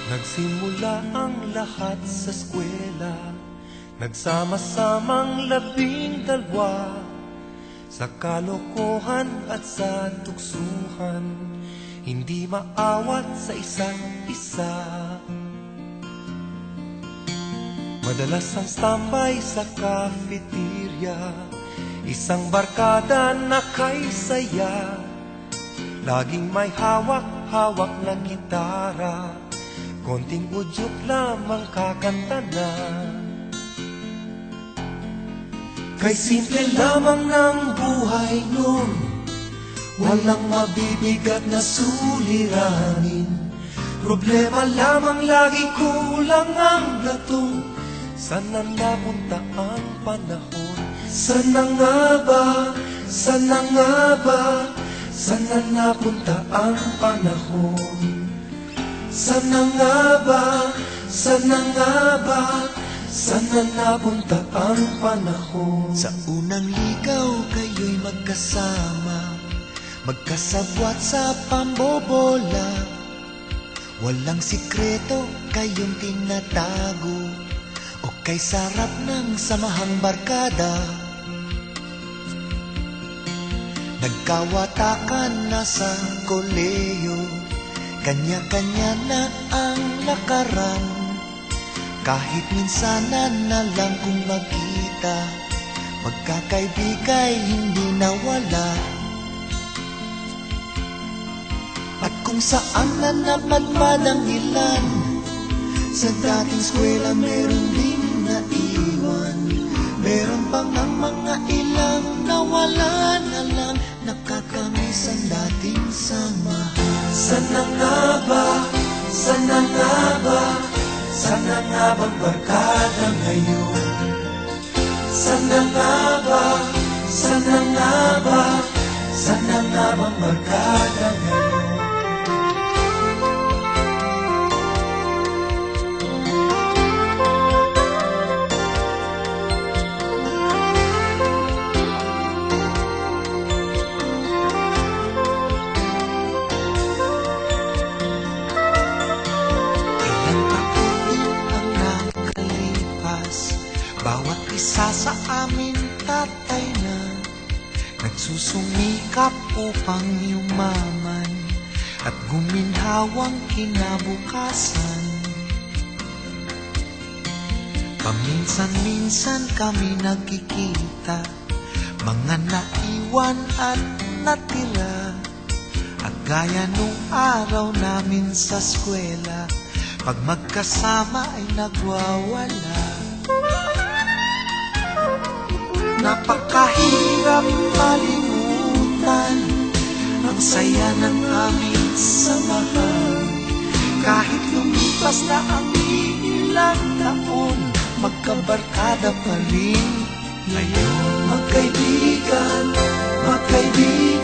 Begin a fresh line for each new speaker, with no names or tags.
Nagsimula ang lahat sa eskwela, nagsama-samang 12 sa kalokohan at sa tuksuhan, hindi maawat sa isa't isa. Madalas ang standby sa cafeteria, isang barkada na kay saya, laging may hawak-hawak na gitara, konting udyok lamang kakanta na. Kay simple lamang ng buhay nun, walang mabibigat na suliranin. Problema lamang lagi, kulang ang latong. Sana napunta ang panahon? Sana nga ba? Sana nga ba? Sana napunta ang panahon? Sana nga ba? Sana nga ba? Sana napunta ang panahon?
Sa unang ligaw kayo'y magkasama, magkasabwat sa pambobola. Walang sikreto kayong tinatago, o kay sarap ng samahang barkada. Nagkawatakan na sa koleyo, kanya-kanya na ang lakaran. Kahit minsanan na lang kung magkita, magkakaibigay hindi nawala. At kung saan na napadpad ang ilan, sa dating eskwela meron din naiwan. Meron pang ang mga ilang nawala na lang, nakakamiss ang dating samahan.
Sana nga ba? Sana nga ba? Sana nga bang barkada ngayon? Sana nga ba? Sana nga ba? Sana nga bang barkada ngayon?
Bawat isa sa amin tatay na, nagsusumikap upang yumaman at guminhawang kinabukasan. Paminsan-minsan kami nagkikita, mga naiwan at natira, at gaya nung araw namin sa eskwela, pag magkasama ay nagwawala. Napakahirap malimutan ang saya ng aming samahan. Kahit lumipas na ang ilang taon, magkabarkada pa rin ngayon.
Magkaibigan, magkaibigan,